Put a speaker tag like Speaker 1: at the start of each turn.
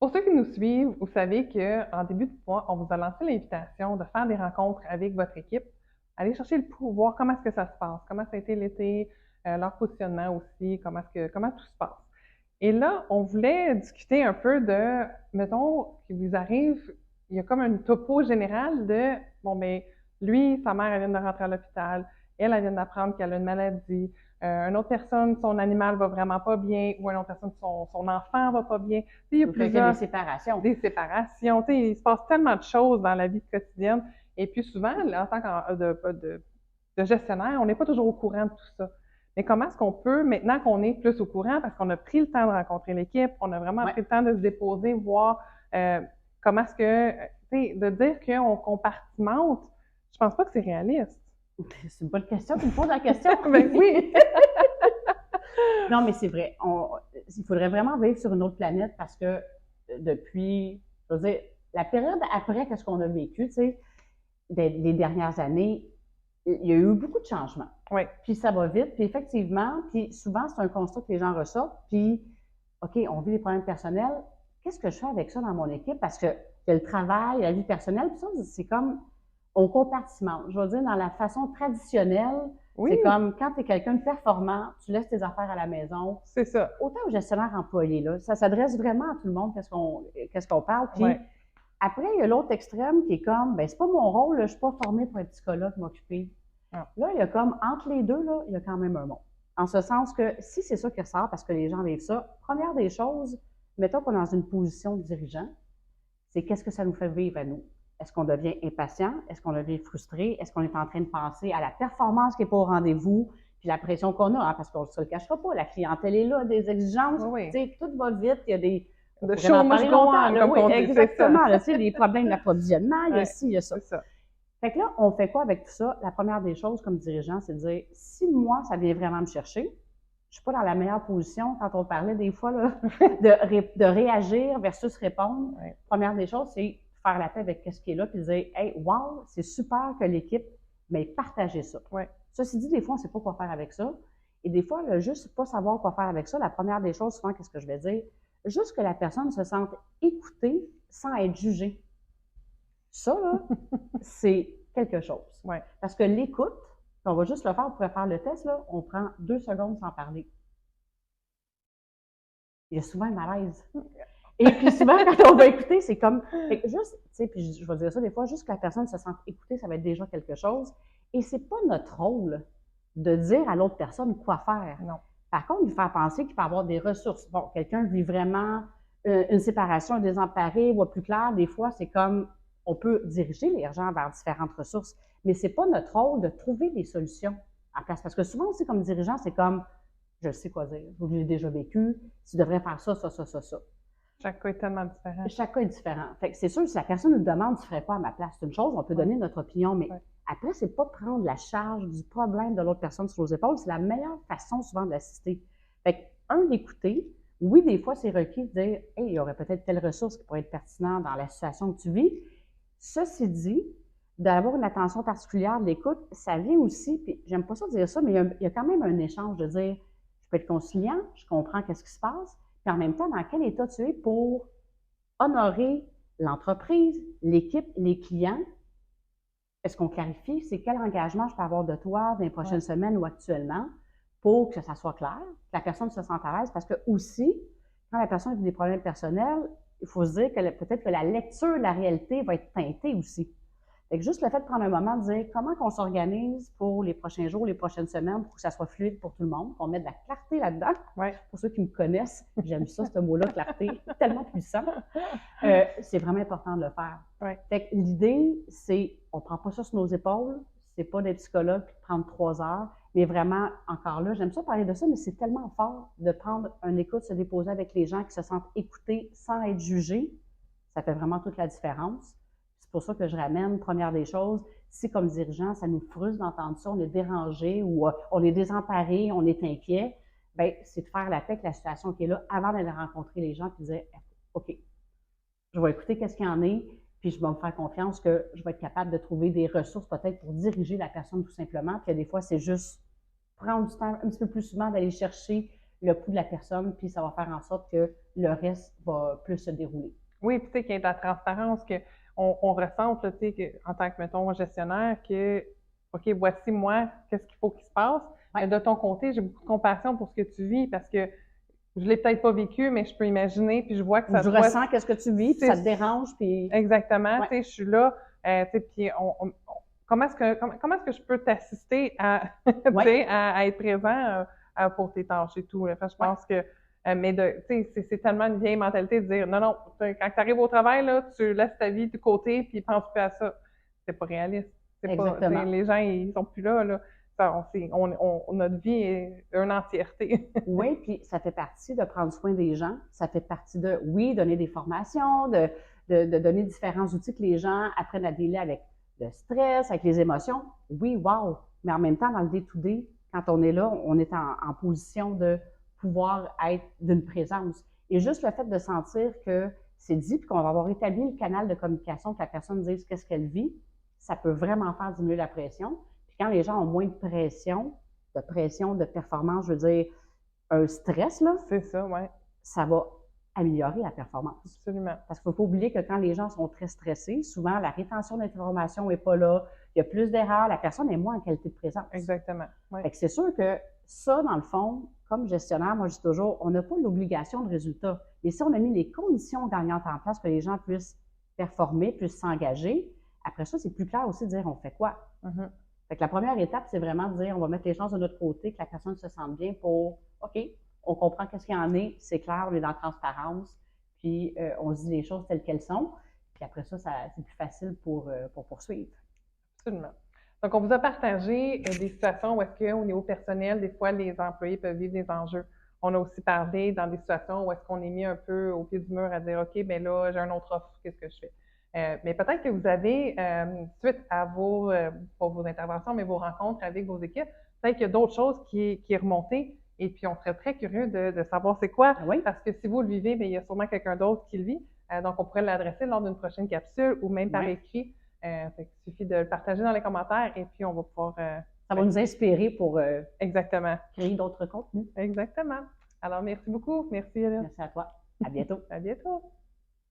Speaker 1: Pour ceux qui nous suivent, vous savez qu'en début de mois, on vous a lancé l'invitation de faire des rencontres avec votre équipe, aller chercher le pouls, voir comment est-ce que ça se passe, comment ça a été l'été, leur positionnement aussi, comment tout se passe. Et là, on voulait discuter un peu de, mettons, qu'il vous arrive, il y a comme une topo générale de, bon, ben, lui, sa mère, elle vient de rentrer à l'hôpital, elle vient d'apprendre qu'elle a une maladie, une autre personne, son animal va vraiment pas bien, ou une autre personne, son enfant va pas bien. Tu sais, il y a
Speaker 2: Donc, il y a des
Speaker 1: plusieurs
Speaker 2: séparations.
Speaker 1: des séparations. Tu sais, il se passe tellement de choses dans la vie quotidienne. Et puis souvent, en tant que de gestionnaire, on n'est pas toujours au courant de tout ça. Mais comment est-ce qu'on peut, maintenant qu'on est plus au courant, parce qu'on a pris le temps de rencontrer l'équipe, on a vraiment
Speaker 2: Ouais.
Speaker 1: pris le temps de se déposer, voir comment est-ce que, tu sais, de dire qu'on compartimente, je pense pas que c'est réaliste.
Speaker 2: C'est une bonne question. Tu me poses la question?
Speaker 1: Ben oui.
Speaker 2: Non, mais c'est vrai. Il faudrait vraiment vivre sur une autre planète parce que depuis, je veux dire, la période après qu'est-ce qu'on a vécu, tu sais, les dernières années, il y a eu beaucoup de changements.
Speaker 1: Oui.
Speaker 2: Puis ça va vite. Puis effectivement, puis souvent, c'est un constat que les gens ressortent. Puis, OK, on vit des problèmes personnels. Qu'est-ce que je fais avec ça dans mon équipe? Parce que il y a le travail, la vie personnelle, puis ça, c'est comme, on compartimente. Je veux dire, dans la façon traditionnelle,
Speaker 1: Oui,
Speaker 2: c'est comme quand tu es quelqu'un de performant, tu laisses tes affaires à la maison.
Speaker 1: c'est ça.
Speaker 2: Autant aux gestionnaires employés, là, ça s'adresse vraiment à tout le monde, qu'est-ce qu'on parle. Puis
Speaker 1: Ouais.
Speaker 2: après, il y a l'autre extrême qui est comme, ben c'est pas mon rôle, là, je suis pas formée pour être psychologue, m'occuper.
Speaker 1: Ah.
Speaker 2: Là, il y a comme, entre les deux, là, il y a quand même un monde. En ce sens que si c'est ça qui ressort, parce que les gens vivent ça, première des choses, mettons qu'on est dans une position de dirigeant, c'est qu'est-ce que ça nous fait vivre à nous? Est-ce qu'on devient impatient? Est-ce qu'on devient frustré? Est-ce qu'on est en train de penser à la performance qui n'est pas au rendez-vous? Puis la pression qu'on a, hein, parce qu'on ne se le cachera pas, la clientèle est là, des exigences,
Speaker 1: Oui,
Speaker 2: tu sais, tout va vite, il y a des... On
Speaker 1: the
Speaker 2: pourrait
Speaker 1: show
Speaker 2: en
Speaker 1: must
Speaker 2: parler
Speaker 1: go
Speaker 2: longtemps,
Speaker 1: on,
Speaker 2: là,
Speaker 1: comme
Speaker 2: oui,
Speaker 1: on dit, c'est ça.
Speaker 2: exactement, là, tu sais, les problèmes d'approvisionnement, il y a
Speaker 1: Ouais,
Speaker 2: ci, il y a ça.
Speaker 1: c'est ça.
Speaker 2: Fait que là, on fait quoi avec tout ça? La première des choses, comme dirigeant, c'est de dire, si moi, ça vient vraiment me chercher, je suis pas dans la meilleure position quand on parlait des fois là, de réagir versus répondre.
Speaker 1: Ouais.
Speaker 2: Première des choses, c'est faire la paix avec ce qui est là, puis dire, hey, wow, c'est super que l'équipe m'ait partagé ça.
Speaker 1: Ouais.
Speaker 2: Ceci dit, des fois, on ne sait pas quoi faire avec ça. Et des fois, là, juste pas savoir quoi faire avec ça, la première des choses, souvent, qu'est-ce que je vais dire? Juste que la personne se sente écoutée sans être jugée. Ça, là, c'est quelque chose.
Speaker 1: Ouais.
Speaker 2: Parce que l'écoute, on va juste le faire, on pourrait faire le test, là, on prend 2 secondes sans parler. Il y a souvent un malaise. Et puis souvent, quand on va écouter, c'est comme, juste, tu sais, puis je vais dire ça des fois, juste que la personne se sente écoutée, ça va être déjà quelque chose. Et c'est pas notre rôle de dire à l'autre personne quoi faire.
Speaker 1: Non.
Speaker 2: Par contre, lui faire penser qu'il peut avoir des ressources. Bon, quelqu'un vit vraiment une séparation, un désemparé, ou plus clair, des fois, c'est comme, on peut diriger les gens vers différentes ressources, mais c'est pas notre rôle de trouver des solutions en place. Parce que souvent aussi, comme dirigeant, c'est comme, je sais quoi dire, je l'ai déjà vécu, tu devrais faire ça, ça, ça, ça, ça.
Speaker 1: Chaque cas est tellement différent.
Speaker 2: Chaque cas est différent. Fait que c'est sûr, si la personne nous demande, tu ferais quoi à ma place? C'est une chose, on peut donner notre opinion, mais après, c'est pas prendre la charge du problème de l'autre personne sur nos épaules. C'est la meilleure façon souvent de l'assister. Fait que, d'écouter. Oui, des fois, c'est requis de dire, hey, il y aurait peut-être telle ressource qui pourrait être pertinente dans la situation que tu vis. Ceci dit, d'avoir une attention particulière de l'écoute, ça vient aussi, puis j'aime pas ça dire ça, mais il y a quand même un échange de dire, je peux être conciliant, je comprends qu'est-ce qui se passe, puis en même temps, dans quel état tu es pour honorer l'entreprise, l'équipe, les clients. Est-ce qu'on clarifie, c'est quel engagement je peux avoir de toi dans les prochaines semaines ou actuellement pour que ça soit clair, que la personne se sente à l'aise, parce que aussi, quand la personne a des problèmes personnels, il faut se dire que peut-être que la lecture de la réalité va être teintée aussi. Fait que juste le fait de prendre un moment de dire comment on s'organise pour les prochains jours, les prochaines semaines, pour que ça soit fluide pour tout le monde, qu'on mette de la clarté là-dedans.
Speaker 1: Ouais.
Speaker 2: Pour ceux qui me connaissent, j'aime ça, ce mot-là, clarté, tellement puissant. C'est vraiment important de le faire.
Speaker 1: Ouais.
Speaker 2: Fait que l'idée, c'est, on ne prend pas ça sur nos épaules, c'est pas d'être psychologue et de prendre 3 heures, mais vraiment, encore là, j'aime ça parler de ça, mais c'est tellement fort de prendre un écoute, se déposer avec les gens qui se sentent écoutés sans être jugés. Ça fait vraiment toute la différence. C'est pour ça que je ramène, première des choses, si comme dirigeant, ça nous frustre d'entendre ça, on est dérangé ou on est désemparé, on est inquiet, bien, c'est de faire la paix avec la situation qui est là avant d'aller rencontrer les gens et de dire, OK, je vais écouter qu'est-ce qu'il y en est, puis je vais me faire confiance que je vais être capable de trouver des ressources peut-être pour diriger la personne tout simplement. Puis des fois, c'est juste prendre du temps un petit peu plus souvent d'aller chercher le pouls de la personne, puis ça va faire en sorte que le reste va plus se dérouler.
Speaker 1: Oui, puis tu sais, qu'il y ait de la transparence, qu'on ressente, là, tu sais, en tant que, mettons, gestionnaire, que, OK, voici moi, qu'est-ce qu'il faut qu'il se passe.
Speaker 2: Ouais.
Speaker 1: Mais de ton côté, j'ai beaucoup de compassion pour ce que tu vis parce que je l'ai peut-être pas vécu, mais je peux imaginer, puis je vois que ça
Speaker 2: Je
Speaker 1: doit...
Speaker 2: ressens qu'est-ce que tu vis, puis ça te dérange, puis...
Speaker 1: Exactement,
Speaker 2: Ouais.
Speaker 1: tu sais, je suis là, tu sais, puis comment est-ce que je peux t'assister à, tu
Speaker 2: Ouais.
Speaker 1: sais, à être présent pour tes tâches et tout. Là. Enfin, je pense que, mais tu sais, c'est tellement une vieille mentalité de dire, non, non, quand tu arrives au travail, là, tu laisses ta vie de côté, puis pense plus à ça. C'est pas réaliste. C'est pas, tu sais,
Speaker 2: Exactement.
Speaker 1: les gens, ils sont plus là, là. Ça, notre vie est une entièreté.
Speaker 2: Oui, puis ça fait partie de prendre soin des gens. Ça fait partie de, oui, donner des formations, de donner différents outils que les gens apprennent à dealer avec le stress, avec les émotions. Oui, wow! Mais en même temps, dans le day-to-day, quand on est là, on est en position de pouvoir être d'une présence. Et juste le fait de sentir que c'est dit, puis qu'on va avoir établi le canal de communication, que la personne dise qu'est-ce qu'elle vit, ça peut vraiment faire diminuer la pression. Puis quand les gens ont moins de pression, de performance, je veux dire, un stress, là,
Speaker 1: C'est ça, oui.
Speaker 2: ça va améliorer la performance.
Speaker 1: Absolument.
Speaker 2: Parce qu'il ne faut pas oublier que quand les gens sont très stressés, souvent la rétention d'information n'est pas là, il y a plus d'erreurs, la personne est moins en qualité de présence.
Speaker 1: Exactement. Ouais.
Speaker 2: Fait que c'est sûr que ça, dans le fond, comme gestionnaire, moi je dis toujours, on n'a pas l'obligation de résultat. Mais si on a mis les conditions gagnantes en place pour que les gens puissent performer, puissent s'engager, après ça, c'est plus clair aussi de dire on fait quoi.
Speaker 1: Mm-hmm.
Speaker 2: Fait que la première étape, c'est vraiment de dire on va mettre les chances de notre côté, que la personne se sente bien pour OK, on comprend qu'est-ce qu'il y en est, c'est clair, on est dans la transparence, puis on se dit les choses telles qu'elles sont. Puis après ça, c'est plus facile pour poursuivre.
Speaker 1: Absolument. Donc, on vous a partagé des situations où est-ce qu'au niveau personnel, des fois, les employés peuvent vivre des enjeux. On a aussi parlé dans des situations où est-ce qu'on est mis un peu au pied du mur à dire, OK, bien là, j'ai un autre offre, qu'est-ce que je fais? Mais peut-être que vous avez, suite à pas vos interventions, mais vos rencontres avec vos équipes, peut-être qu'il y a d'autres choses qui est remontée. Et puis, on serait très curieux de savoir c'est quoi.
Speaker 2: Oui.
Speaker 1: Parce que si vous le vivez, bien, il y a sûrement quelqu'un d'autre qui le vit. Donc, on pourrait l'adresser lors d'une prochaine capsule ou même par écrit. Fait qu'il suffit de le partager dans les commentaires et puis on va pouvoir...
Speaker 2: ça va nous inspirer pour
Speaker 1: exactement.
Speaker 2: Créer d'autres contenus.
Speaker 1: Exactement. Alors, merci beaucoup. Merci, Hélène.
Speaker 2: Merci à toi. À bientôt.
Speaker 1: À bientôt.